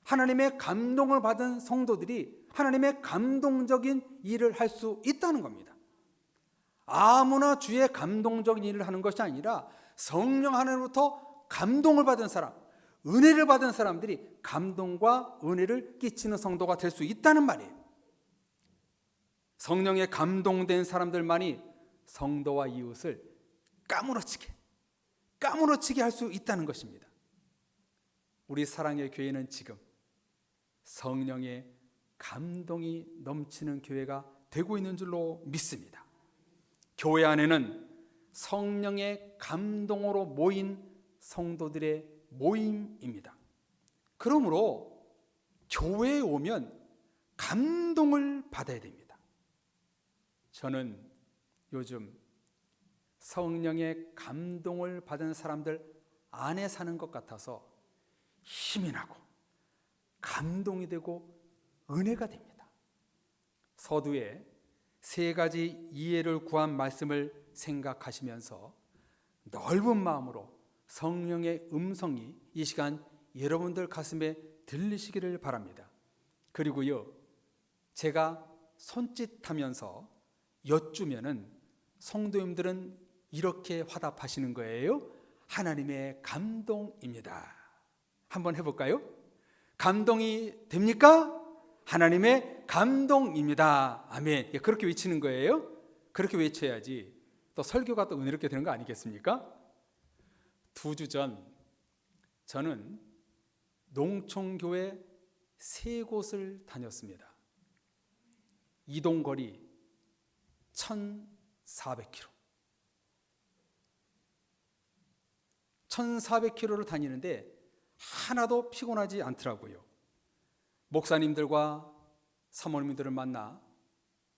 하나님의 감동을 받은 성도들이 하나님의 감동적인 일을 할 수 있다는 겁니다. 아무나 주의 감동적인 일을 하는 것이 아니라 성령 하나님으로부터 감동을 받은 사람, 은혜를 받은 사람들이 감동과 은혜를 끼치는 성도가 될 수 있다는 말이에요. 성령에 감동된 사람들만이 성도와 이웃을 까무러치게 할 수 있다는 것입니다. 우리 사랑의 교회는 지금 성령의 감동이 넘치는 교회가 되고 있는 줄로 믿습니다. 교회 안에는 성령의 감동으로 모인 성도들의 모임입니다. 그러므로 교회에 오면 감동을 받아야 됩니다. 저는 요즘 성령의 감동을 받은 사람들 안에 사는 것 같아서 힘이 나고 감동이 되고 은혜가 됩니다. 서두에 3가지 이해를 구한 말씀을 생각하시면서 넓은 마음으로 성령의 음성이 이 시간 여러분들 가슴에 들리시기를 바랍니다. 그리고요, 제가 손짓하면서 여쭈면은 성도님들은 이렇게 화답하시는 거예요. 하나님의 감동입니다. 한번 해볼까요? 감동이 됩니까? 하나님의 감동입니다. 아멘. 그렇게 외치는 거예요. 그렇게 외쳐야지 또 설교가 또 은혜롭게 되는 거 아니겠습니까? 2주 전 저는 농촌교회 3곳을 다녔습니다. 이동거리 1,400km. 1,400km를 다니는데 하나도 피곤하지 않더라고요. 목사님들과 사모님들을 만나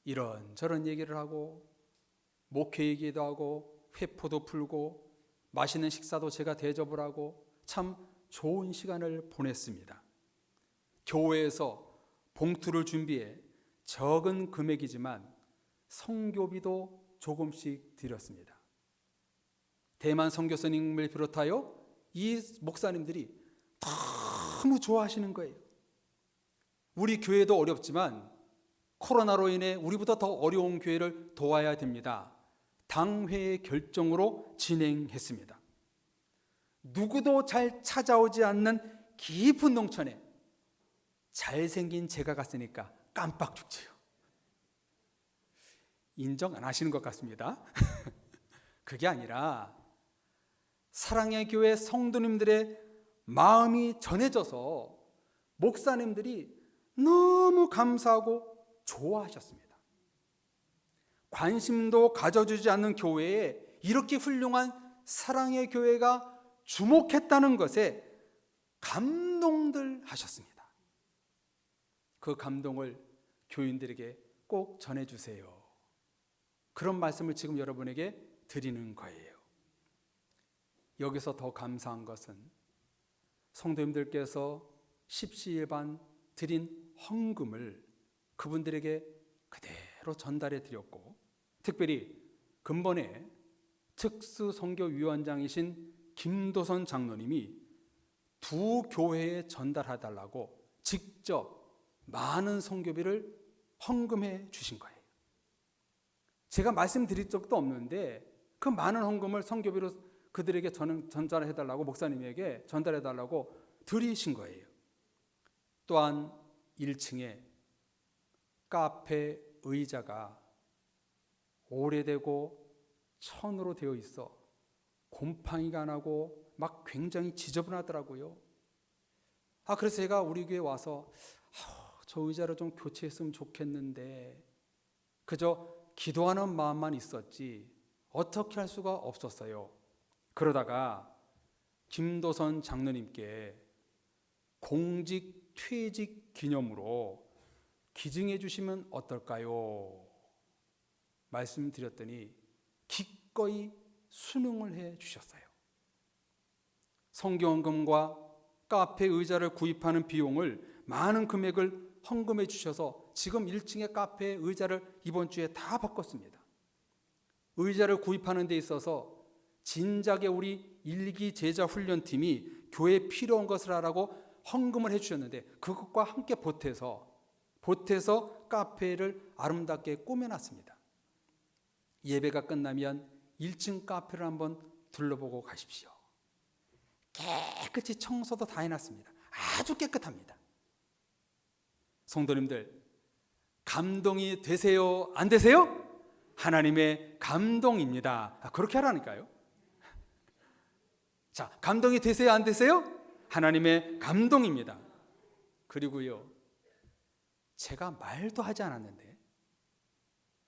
이런저런 얘기를 하고 목회 얘기도 하고 회포도 풀고 맛있는 식사도 제가 대접을 하고 참 좋은 시간을 보냈습니다. 교회에서 봉투를 준비해 적은 금액이지만 선교비도 조금씩 드렸습니다. 대만 선교사님을 비롯하여 이 목사님들이 너무 좋아하시는 거예요. 우리 교회도 어렵지만 코로나로 인해 우리보다 더 어려운 교회를 도와야 됩니다. 당회의 결정으로 진행했습니다. 누구도 잘 찾아오지 않는 깊은 농촌에 잘생긴 제가 갔으니까 깜빡 죽지요. 인정 안 하시는 것 같습니다. 그게 아니라 사랑의 교회 성도님들의 마음이 전해져서 목사님들이 너무 감사하고 좋아하셨습니다. 관심도 가져주지 않는 교회에 이렇게 훌륭한 사랑의 교회가 주목했다는 것에 감동들 하셨습니다. 그 감동을 교인들에게 꼭 전해주세요. 그런 말씀을 지금 여러분에게 드리는 거예요. 여기서 더 감사한 것은 성도님들께서 십시일반 드린 헌금을 그분들에게 그대로 전달해 드렸고, 특별히 근본에 특수선교위원장이신 김도선 장로님이 2 교회에 전달해 달라고 직접 많은 선교비를 헌금해 주신 거예요. 제가 말씀드릴 적도 없는데 그 많은 헌금을 선교비로 그들에게 전달해 달라고, 목사님에게 전달해 달라고 드리신 거예요. 또한 1층에 카페 의자가 오래되고 천으로 되어 있어 곰팡이가 나고 막 굉장히 지저분하더라고요. 그래서 제가 우리 교회 와서 저 의자를 좀 교체했으면 좋겠는데 그저 기도하는 마음만 있었지 어떻게 할 수가 없었어요. 그러다가 김도선 장로님께 공직 퇴직 기념으로 기증해 주시면 어떨까요? 말씀드렸더니 기꺼이 순응을 해 주셨어요. 성경헌금과 카페 의자를 구입하는 비용을 많은 금액을 헌금해 주셔서 지금 1층의 카페 의자를 이번 주에 다 바꿨습니다. 의자를 구입하는 데 있어서 진작에 우리 1기 제자 훈련팀이 교회에 필요한 것을 하라고 헌금을 해주셨는데 그것과 함께 보태서 카페를 아름답게 꾸며놨습니다. 예배가 끝나면 1층 카페를 한번 둘러보고 가십시오. 깨끗이 청소도 다 해놨습니다. 아주 깨끗합니다. 성도님들, 감동이 되세요? 안 되세요? 하나님의 감동입니다. 그렇게 하라니까요. 자, 감동이 되세요? 안 되세요? 하나님의 감동입니다. 그리고요, 제가 말도 하지 않았는데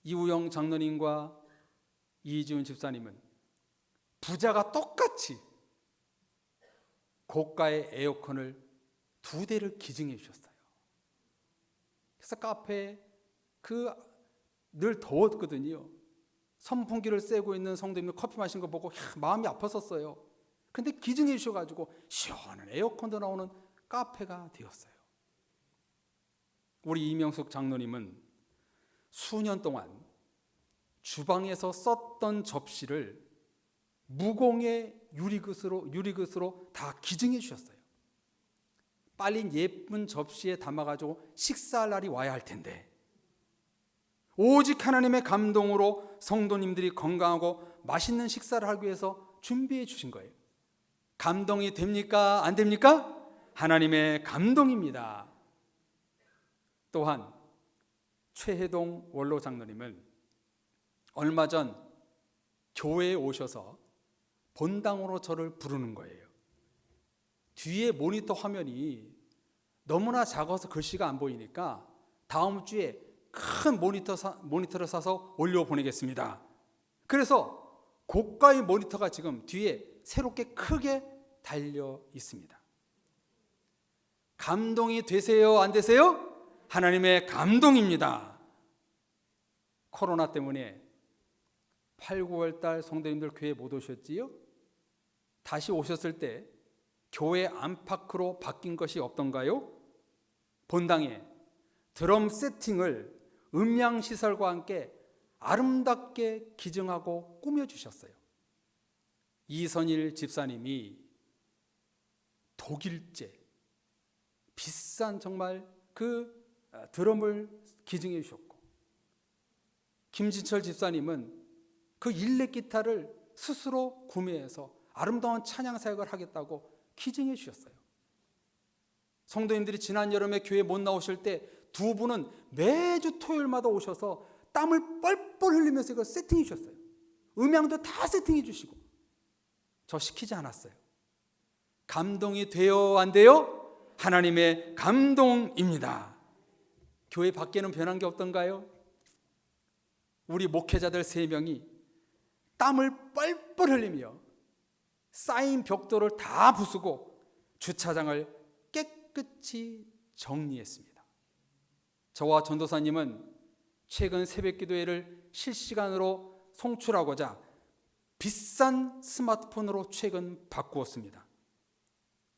이우영 장로님과 이지훈 집사님은 부자가 똑같이 고가의 에어컨을 2대를 기증해 주셨어요. 그래서 카페에 늘 더웠거든요. 선풍기를 쐬고 있는 성도님들 커피 마시는 거 보고 마음이 아팠었어요. 근데 기증해 주셔가지고 시원한 에어컨도 나오는 카페가 되었어요. 우리 이명숙 장로님은 수년 동안 주방에서 썼던 접시를 무공의 유리그릇으로 다 기증해 주셨어요. 빨리 예쁜 접시에 담아가지고 식사할 날이 와야 할 텐데 오직 하나님의 감동으로 성도님들이 건강하고 맛있는 식사를 하기 위해서 준비해 주신 거예요. 감동이 됩니까? 안 됩니까? 하나님의 감동입니다. 또한 최혜동 원로 장로님은 얼마 전 교회에 오셔서 본당으로 저를 부르는 거예요. 뒤에 모니터 화면이 너무나 작아서 글씨가 안 보이니까 다음 주에 큰 모니터를 사서 올려보내겠습니다. 그래서 고가의 모니터가 지금 뒤에 새롭게 크게 달려 있습니다. 감동이 되세요? 안 되세요? 하나님의 감동입니다. 코로나 때문에 8, 9월 달 성도님들 교회 못 오셨지요? 다시 오셨을 때 교회 안팎으로 바뀐 것이 없던가요? 본당에 드럼 세팅을 음향시설과 함께 아름답게 기증하고 꾸며주셨어요. 이선일 집사님이 독일제 비싼 정말 그 드럼을 기증해 주셨고, 김진철 집사님은 그 일렉 기타를 스스로 구매해서 아름다운 찬양 사역을 하겠다고 기증해 주셨어요. 성도님들이 지난 여름에 교회 못 나오실 때 두 분은 매주 토요일마다 오셔서 땀을 뻘뻘 흘리면서 이걸 세팅해 주셨어요. 음향도 다 세팅해 주시고. 저 시키지 않았어요. 감동이 돼요? 안 돼요? 하나님의 감동입니다. 교회 밖에는 변한 게 없던가요? 우리 목회자들 3명이 땀을 뻘뻘 흘리며 쌓인 벽돌을 다 부수고 주차장을 깨끗이 정리했습니다. 저와 전도사님은 최근 새벽기도회를 실시간으로 송출하고자 비싼 스마트폰으로 최근 바꾸었습니다.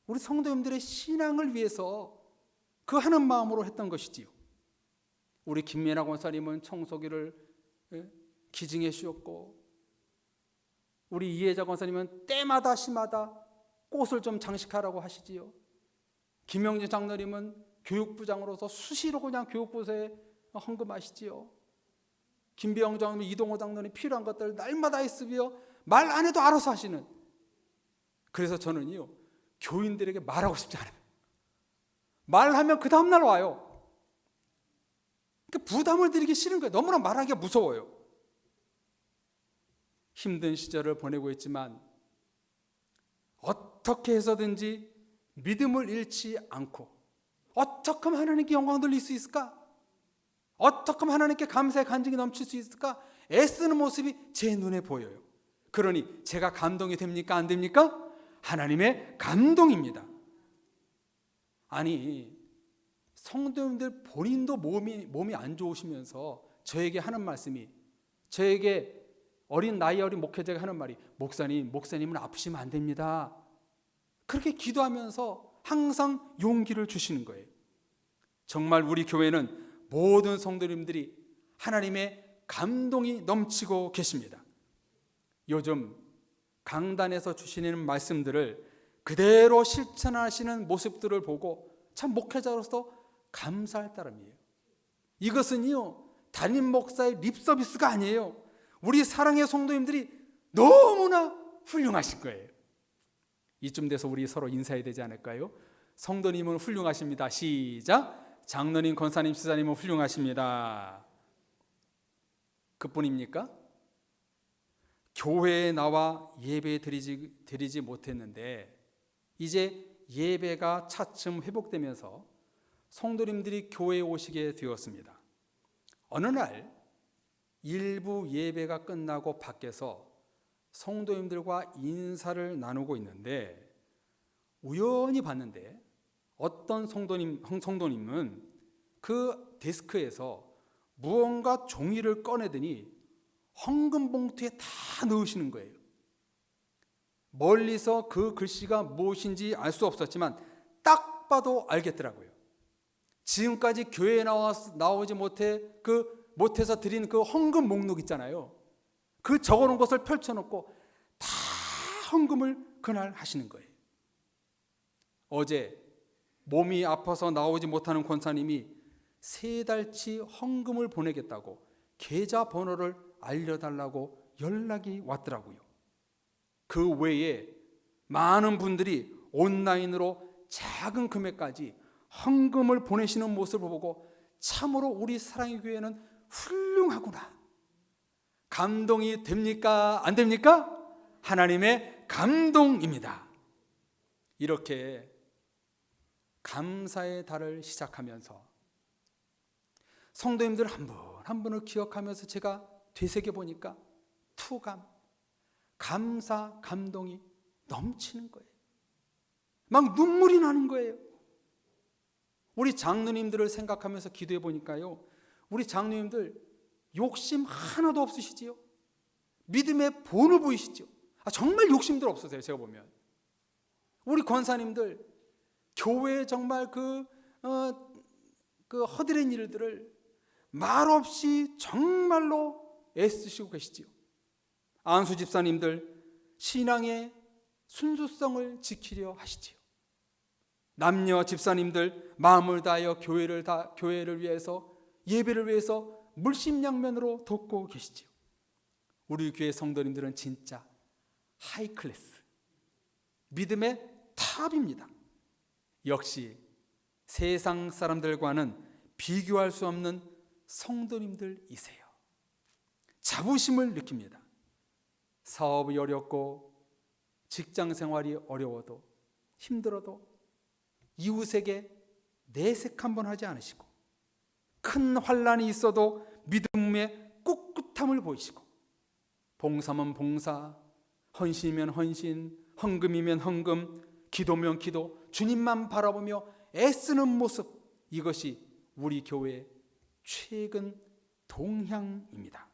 우리 성도님들의 신앙을 위해서 그 하는 마음으로 했던 것이지요. 우리 김민아 권사님은 청소기를 기증해 주셨고, 우리 이혜자 권사님은 때마다 시마다 꽃을 좀 장식하라고 하시지요. 김영진 장로님은 교육부장으로서 수시로 그냥 교육부서에 헌금하시지요. 김비영 장로님, 이동호 장로님 필요한 것들 날마다 있으며 말 안 해도 알아서 하시는. 그래서 저는요, 교인들에게 말하고 싶지 않아요. 말하면 그 다음날 와요. 그러니까 부담을 드리기 싫은 거예요. 너무나 말하기가 무서워요. 힘든 시절을 보내고 있지만 어떻게 해서든지 믿음을 잃지 않고 어떻게 하면 하나님께 영광 돌릴 수 있을까? 어떻게 하면 하나님께 감사의 간증이 넘칠 수 있을까? 애쓰는 모습이 제 눈에 보여요. 그러니 제가 감동이 됩니까? 안 됩니까? 하나님의 감동입니다. 아니, 성도님들 본인도 몸이 안 좋으시면서 저에게 하는 말씀이, 저에게 나이 어린 목회자가 하는 말이, 목사님은 아프시면 안 됩니다. 그렇게 기도하면서 항상 용기를 주시는 거예요. 정말 우리 교회는 모든 성도님들이 하나님의 감동이 넘치고 계십니다. 요즘 강단에서 주시는 말씀들을 그대로 실천하시는 모습들을 보고 참 목회자로서 감사할 따름이에요. 이것은요, 담임 목사의 립서비스가 아니에요. 우리 사랑의 성도님들이 너무나 훌륭하신 거예요. 이쯤 돼서 우리 서로 인사해야 되지 않을까요? 성도님은 훌륭하십니다. 시작. 장로님, 권사님, 지사님은 훌륭하십니다. 그뿐입니까? 교회에 나와 예배 드리지 못했는데 이제 예배가 차츰 회복되면서 성도님들이 교회에 오시게 되었습니다. 어느 날 일부 예배가 끝나고 밖에서 성도님들과 인사를 있는데 우연히 봤는데 어떤 성도님은 그 데스크에서 무언가 종이를 꺼내더니 헌금 봉투에 다 넣으시는 거예요. 멀리서 그 글씨가 무엇인지 알 수 없었지만 딱 봐도 알겠더라고요. 지금까지 교회에 나오지 못해서 드린 그 헌금 목록 있잖아요. 그 적어놓은 것을 펼쳐놓고 다 헌금을 그날 하시는 거예요. 어제 몸이 아파서 나오지 못하는 권사님이 3달치 헌금을 보내겠다고 계좌 번호를 알려달라고 연락이 왔더라고요. 그 외에 많은 분들이 온라인으로 작은 금액까지 헌금을 보내시는 모습을 보고 참으로 우리 사랑의 교회는 훌륭하구나. 감동이 됩니까? 안 됩니까? 하나님의 감동입니다. 이렇게 감사의 달을 시작하면서 성도님들 한 분 한 분을 기억하면서 제가 되새겨 보니까 투감, 감사, 감동이 넘치는 거예요. 막 눈물이 나는 거예요. 우리 장로님들을 생각하면서 기도해 보니까요, 우리 장로님들 욕심 하나도 없으시지요. 믿음의 본을 보이시죠. 정말 욕심들 없으세요. 제가 보면 우리 권사님들 교회에 정말 그 허드렛 일들을 말없이 정말로 애쓰시고 계시지요. 안수 집사님들 신앙의 순수성을 지키려 하시지요. 남녀 집사님들 마음을 다하여 교회를 위해서, 예배를 위해서 물심양면으로 돕고 계시지요. 우리 교회 성도님들은 진짜 하이클래스, 믿음의 탑입니다. 역시 세상 사람들과는 비교할 수 없는 성도님들이세요. 자부심을 느낍니다. 사업이 어렵고 직장 생활이 어려워도 힘들어도 이웃에게 내색 한번 하지 않으시고, 큰 환난이 있어도 믿음의 꿋꿋함을 보이시고, 봉사면 봉사, 헌신이면 헌신, 헌금이면 헌금, 기도면 기도, 주님만 바라보며 애쓰는 모습, 이것이 우리 교회의 최근 동향입니다.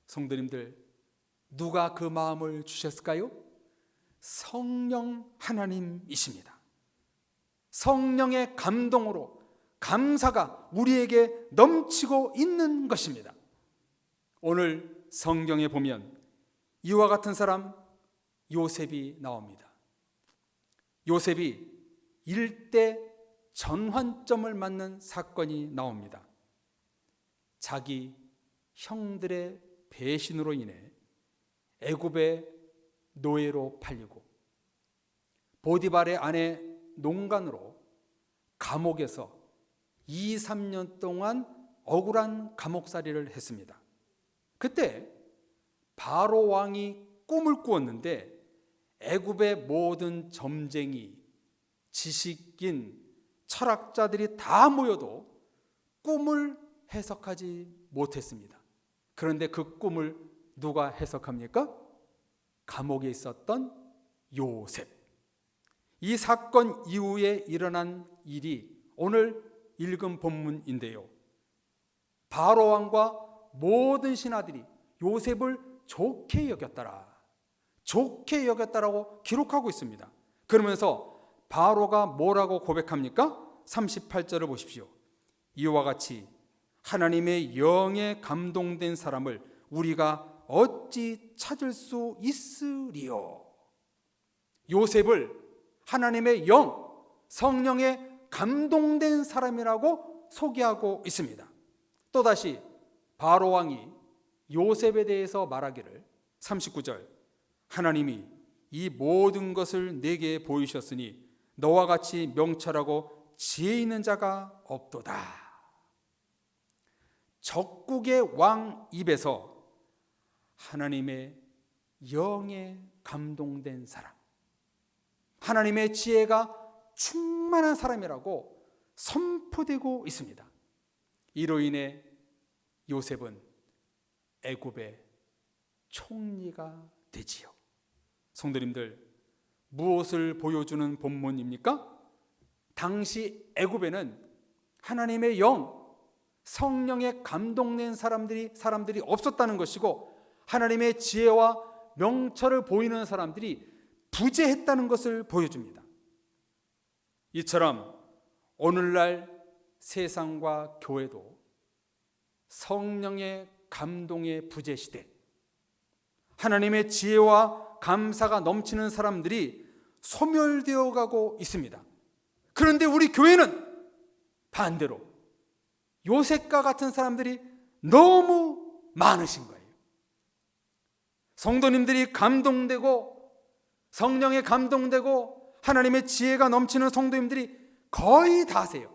성도님들, 누가 그 마음을 주셨을까요? 성령 하나님이십니다. 성령의 감동으로 감사가 우리에게 넘치고 있는 것입니다. 오늘 성경에 보면 이와 같은 사람 요셉이 나옵니다. 요셉이 일대 전환점을 맞는 사건이 나옵니다. 자기 형들의 배신으로 인해 애굽의 노예로 팔리고 보디발의 아내 농간으로 감옥에서 2-3년 동안 억울한 감옥살이를 했습니다. 그때 바로 왕이 꿈을 꾸었는데 애굽의 모든 점쟁이, 지식인, 철학자들이 다 모여도 꿈을 해석하지 못했습니다. 그런데 그 꿈을 누가 해석합니까? 감옥에 있었던 요셉. 이 사건 이후에 일어난 일이 오늘 읽은 본문인데요. 바로 왕과 모든 신하들이 요셉을 좋게 여겼다라고 기록하고 있습니다. 그러면서 바로가 뭐라고 고백합니까? 38절을 보십시오. 이와 같이 하나님의 영에 감동된 사람을 우리가 어찌 찾을 수 있으리요. 요셉을 하나님의 영, 성령에 감동된 사람이라고 소개하고 있습니다. 또다시 바로 왕이 요셉에 대해서 말하기를 39절, 하나님이 이 모든 것을 내게 보이셨으니 너와 같이 명철하고 지혜 있는 자가 없도다. 적국의 왕 입에서 하나님의 영에 감동된 사람, 하나님의 지혜가 충만한 사람이라고 선포되고 있습니다. 이로 인해 요셉은 애굽의 총리가 되지요. 성도님들, 무엇을 보여주는 본문입니까? 당시 애굽에는 하나님의 영, 성령에 감동된 사람들이 없었다는 것이고, 하나님의 지혜와 명철을 보이는 사람들이 부재했다는 것을 보여줍니다. 이처럼 오늘날 세상과 교회도 성령의 감동의 부재 시대, 하나님의 지혜와 감사가 넘치는 사람들이 소멸되어 가고 있습니다. 그런데 우리 교회는 반대로 요셉과 같은 사람들이 너무 많으신 거예요. 성도님들이 감동되고 성령에 감동되고 하나님의 지혜가 넘치는 성도님들이 거의 다세요.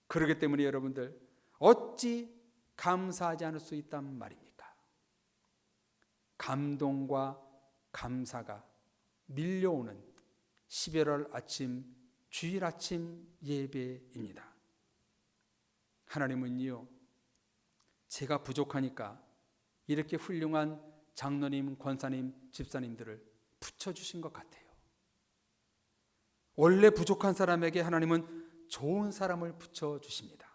그렇기 때문에 여러분들, 어찌 감사하지 않을 수 있단 말입니까? 감동과 감사가 밀려오는 11월 아침, 주일 아침 예배입니다. 하나님은요, 제가 부족하니까 이렇게 훌륭한 장로님, 권사님, 집사님들을 붙여주신 것 같아요. 원래 부족한 사람에게 하나님은 좋은 사람을 붙여주십니다.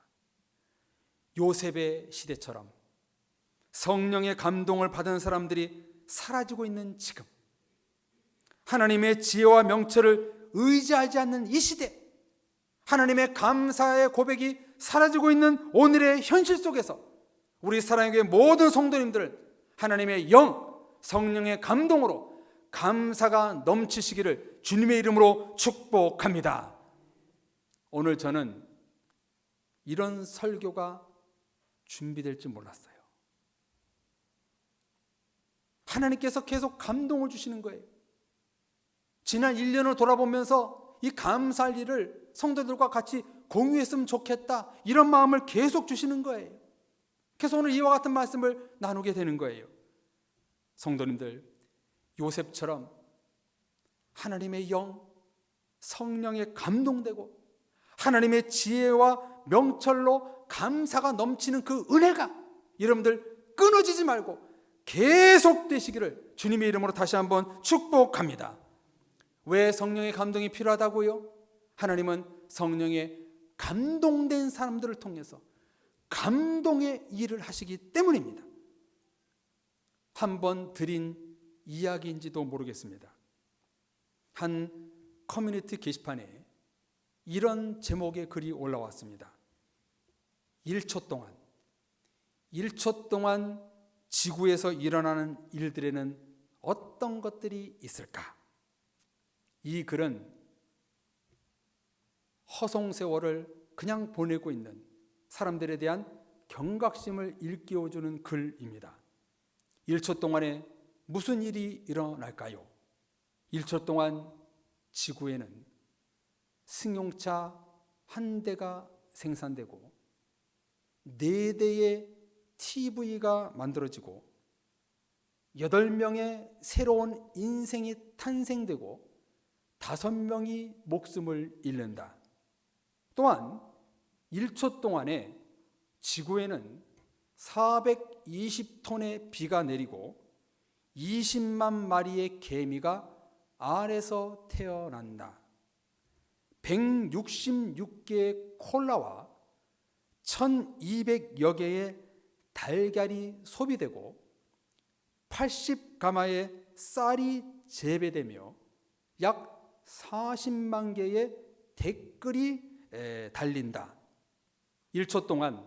요셉의 시대처럼 성령의 감동을 받은 사람들이 사라지고 있는 지금, 하나님의 지혜와 명철을 의지하지 않는 이 시대, 하나님의 감사의 고백이 사라지고 있는 오늘의 현실 속에서 우리 사랑의 모든 성도님들, 하나님의 영, 성령의 감동으로 감사가 넘치시기를 주님의 이름으로 축복합니다. 오늘 저는 이런 설교가 준비될 줄 몰랐어요. 하나님께서 계속 감동을 주시는 거예요. 지난 1년을 돌아보면서 이 감사할 일을 성도들과 같이 공유했으면 좋겠다, 이런 마음을 계속 주시는 거예요. 그래서 오늘 이와 같은 말씀을 나누게 되는 거예요. 성도님들, 요셉처럼 하나님의 영, 성령에 감동되고 하나님의 지혜와 명철로 감사가 넘치는 그 은혜가 여러분들 끊어지지 말고 계속 되시기를 주님의 이름으로 다시 한번 축복합니다. 왜 성령의 감동이 필요하다고요? 하나님은 성령에 감동된 사람들을 통해서 감동의 일을 하시기 때문입니다. 한번 드린 이야기인지도 모르겠습니다. 한 커뮤니티 게시판에 이런 제목의 글이 올라왔습니다. 1초 동안 지구에서 일어나는 일들에는 어떤 것들이 있을까? 이 글은 허송세월을 그냥 보내고 있는 사람들에 대한 경각심을 일깨워주는 글입니다. 1초 동안에 무슨 일이 일어날까요? 1초 동안 지구에는 승용차 한 대가 생산되고 4대의 TV가 만들어지고 8명의 새로운 인생이 탄생되고 5명이 목숨을 잃는다. 또한 1초 동안에 지구에는 420톤의 비가 내리고 20만 마리의 개미가 알에서 태어난다. 166개의 콜라와 1200여 개의 달걀이 소비되고 80가마의 쌀이 재배되며 약 40만 개의 댓글이 달린다. 1초 동안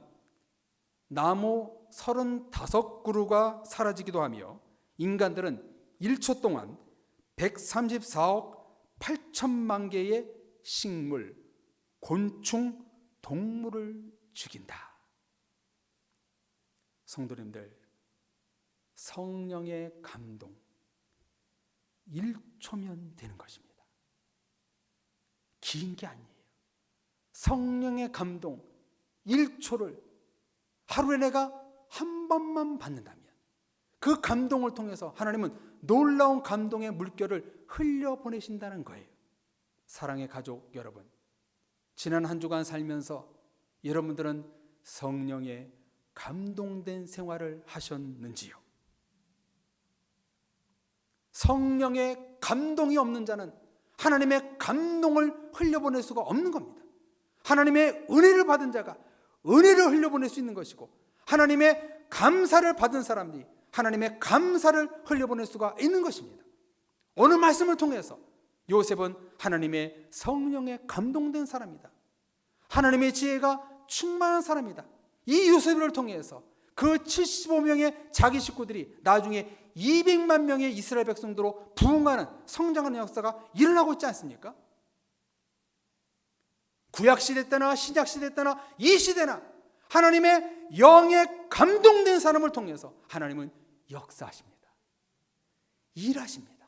나무 35그루가 사라지기도 하며 인간들은 1초 동안 134억 8천만 개의 식물, 곤충, 동물을 죽인다. 성도님들, 성령의 감동 1초면 되는 것입니다. 긴 게 아니에요. 성령의 감동 1초를 하루에 내가 한 번만 받는다면 그 감동을 통해서 하나님은 놀라운 감동의 물결을 흘려보내신다는 거예요. 사랑의 가족 여러분, 지난 한 주간 살면서 여러분들은 성령의 감동된 생활을 하셨는지요? 성령의 감동이 없는 자는 하나님의 감동을 흘려보낼 수가 없는 겁니다. 하나님의 은혜를 받은 자가 은혜를 흘려보낼 수 있는 것이고, 하나님의 감사를 받은 사람들이 하나님의 감사를 흘려보낼 수가 있는 것입니다. 오늘 말씀을 통해서 요셉은 하나님의 성령에 감동된 사람이다. 하나님의 지혜가 충만한 사람이다. 이 요셉을 통해서 그 75명의 자기 식구들이 나중에 200만 명의 이스라엘 백성들로 부흥하는, 성장하는 역사가 일어나고 있지 않습니까? 구약시대 때나 신약시대 때나 이 시대나 하나님의 영에 감동된 사람을 통해서 하나님은 역사하십니다. 일하십니다.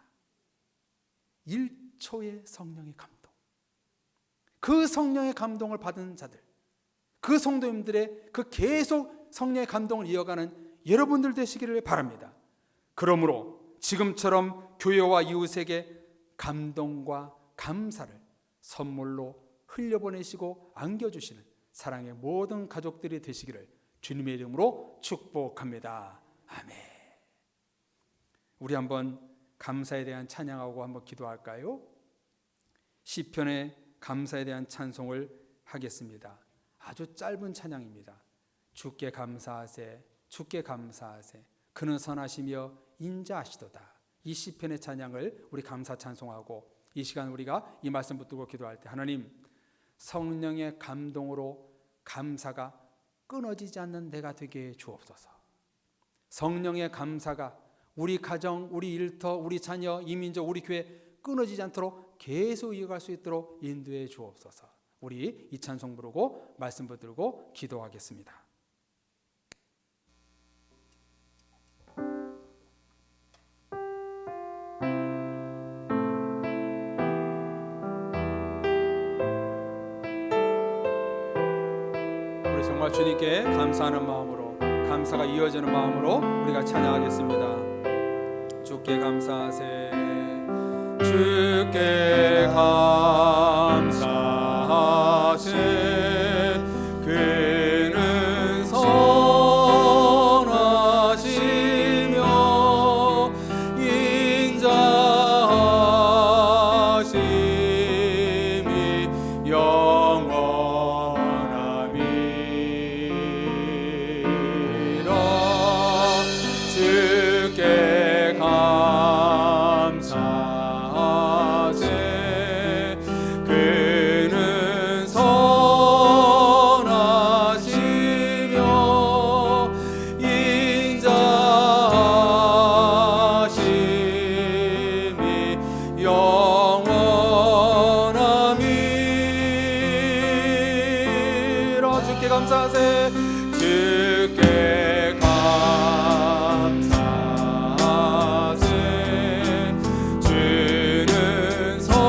1초의 성령의 감동, 그 성령의 감동을 받은 자들, 그 성도님들의 그 계속 성령의 감동을 이어가는 여러분들 되시기를 바랍니다. 그러므로 지금처럼 교회와 이웃에게 감동과 감사를 선물로 흘려보내시고 안겨주시는 사랑의 모든 가족들이 되시기를 주님의 이름으로 축복합니다. 아멘. 우리 한번 감사에 대한 찬양하고 한번 기도할까요? 시편의 감사에 대한 찬송을 하겠습니다. 아주 짧은 찬양입니다. 주께 감사하세, 주께 감사하세, 그는 선하시며 인자하시도다. 이 시편의 찬양을 우리 감사 찬송하고, 이 시간 우리가 이 말씀 붙들고 기도할 때, 하나님 성령의 감동으로 감사가 끊어지지 않는 내가 되게 주옵소서. 성령의 감사가 우리 가정, 우리 일터, 우리 자녀, 이 민족, 우리 교회 끊어지지 않도록 계속 이어갈 수 있도록 인도해 주옵소서. 우리 이 찬송 부르고 말씀 붙들고 기도하겠습니다. 우리 정말 주님께 감사하는 마음으로, 감사가 이어지는 마음으로 우리가 찬양하겠습니다. 주께 감사하세, 주께 감사하세, 그는 선하시며 인자하심이 영원함이라. 주께 감사하세, 그는 선하시며 인자하심이 영원함이라. 주께 감사하세, 주께 감사하세, 주는 선하시며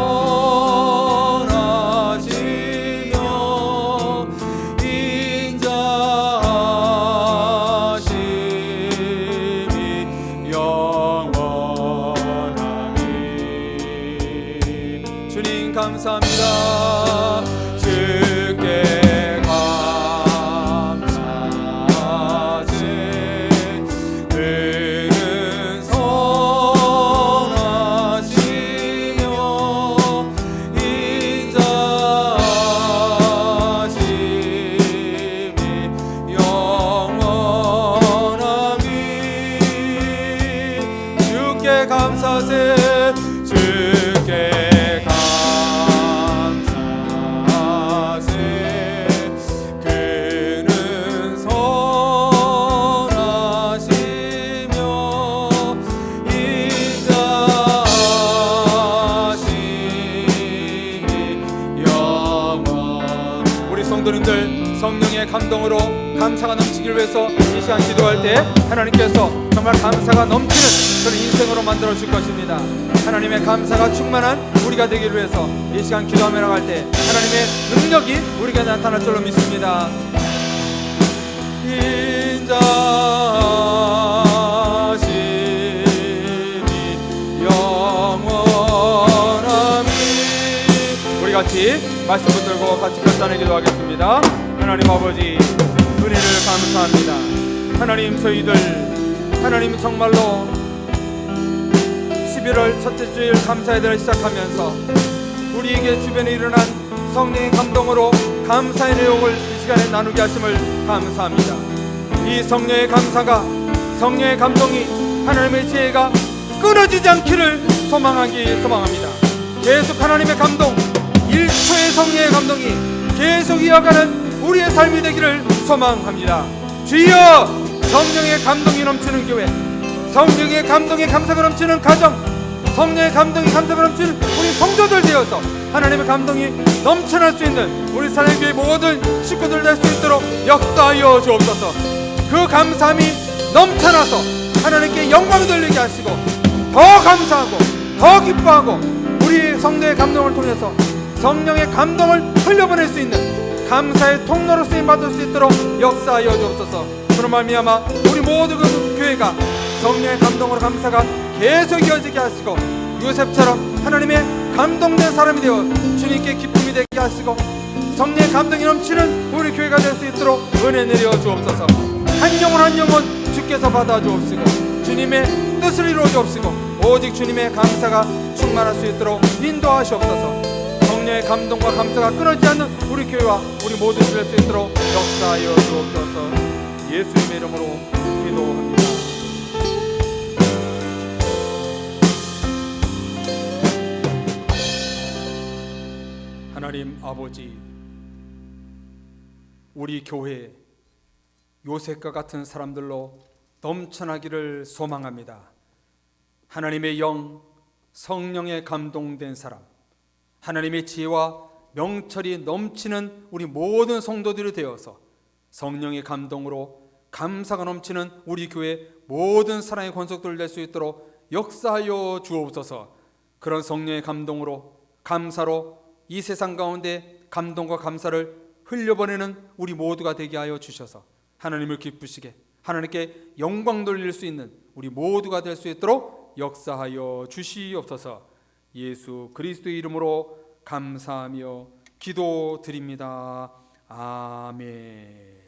인자하심이 영원함이. 주님 감사합니다. 주께 감사하세, 그는 선하시며 인자하심이 영원함이. 주께 감사하세, 주께 감사하세, 그는 선하시며 인자하심이 성령의 감동으로 감사가 넘치기를 위해서 이 시간 기도할 때 하나님께서 정말 감사가 넘치는 그런 인생으로 만들어 줄 것입니다. 하나님의 감사가 충만한 우리가 되기를 위해서 이 시간 기도하며 나갈 때 하나님의 능력이 우리에게 나타날 줄로 믿습니다. 인자심이 영원함이. 우리 같이 말씀 붙들고 같이 결단에 기도하겠습니다. 하나님 아버지, 은혜를 감사합니다. 하나님, 저희들 하나님 정말로 11월 첫째 주일 감사의 날을 시작하면서 우리에게 주변에 일어난 성령의 감동으로 감사의 내용을 이 시간에 나누게 하심을 감사합니다. 이 성령의 감사가, 성령의 감동이, 하나님의 지혜가 끊어지지 않기를 소망합니다. 계속 하나님의 감동, 1초의 성령의 감동이 계속 이어가는 우리의 삶이 되기를 소망합니다. 주여, 성령의 감동이 넘치는 교회, 성령의 감동에 감사가 넘치는 가정, 성령의 감동이 감사가 넘치는 우리 성도들 되어서 하나님의 감동이 넘쳐날 수 있는 우리 사랑교회 모든 식구들 될 수 있도록 역사하여 주옵소서. 그 감사함이 넘쳐나서 하나님께 영광 돌리게 하시고 더 감사하고 더 기뻐하고 우리 성도의 감동을 통해서 성령의 감동을 흘려보낼 수 있는 감사의 통로로 쓰임받을 수 있도록 역사하여 주옵소서. 그런 말미암아 우리 모두 그 교회가 성령의 감동으로 감사가 계속 이어지게 하시고 요셉처럼 하나님의 감동된 사람이 되어 주님께 기쁨이 되게 하시고 성령의 감동이 넘치는 우리 교회가 될 수 있도록 은혜 내려 주옵소서. 한 영혼 한 영혼 주께서 받아 주옵시고 주님의 뜻을 이루어 주옵시고 오직 주님의 감사가 충만할 수 있도록 인도하시옵소서. 성령의 감동과 감사가 끊어지지 않는 우리 교회와 우리 모두 될 수 있도록 역사하여 주옵소서. 예수님의 이름으로 기도합니다. 하나님 아버지, 우리 교회 요셉과 같은 사람들로 넘쳐나기를 소망합니다. 하나님의 영, 성령에 감동된 사람, 하나님의 지혜와 명철이 넘치는 우리 모든 성도들이 되어서 성령의 감동으로 감사가 넘치는 우리 교회 모든 사랑의 권속들 될 수 있도록 역사하여 주옵소서. 그런 성령의 감동으로, 감사로 이 세상 가운데 감동과 감사를 흘려보내는 우리 모두가 되게 하여 주셔서 하나님을 기쁘시게, 하나님께 영광 돌릴 수 있는 우리 모두가 될 수 있도록 역사하여 주시옵소서. 예수 그리스도의 이름으로 감사하며 기도드립니다. 아멘.